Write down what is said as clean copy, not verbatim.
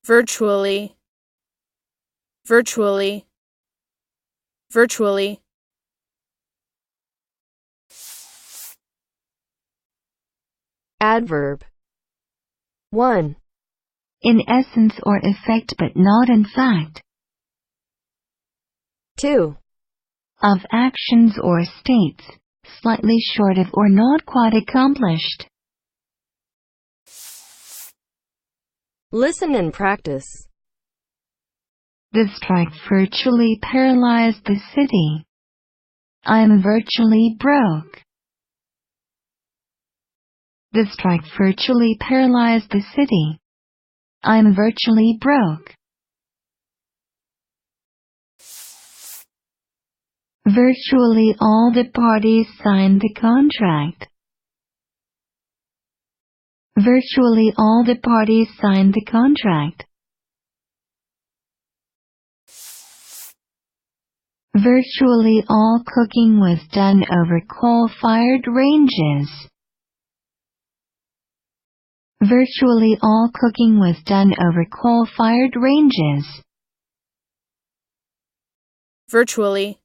virtually, virtually, virtually. Adverb. 1. In essence or effect but not in fact. 2. Of actions or states, slightly short of or not quite accomplished. Listen and practice. The strike virtually paralyzed the city. I'm virtually broke. The strike virtually paralyzed the city. I'm virtually broke. Virtually all the parties signed the contract. Virtually all the parties signed the contract. Virtually all cooking was done over coal-fired ranges. Virtually all cooking was done over coal-fired ranges. Virtually.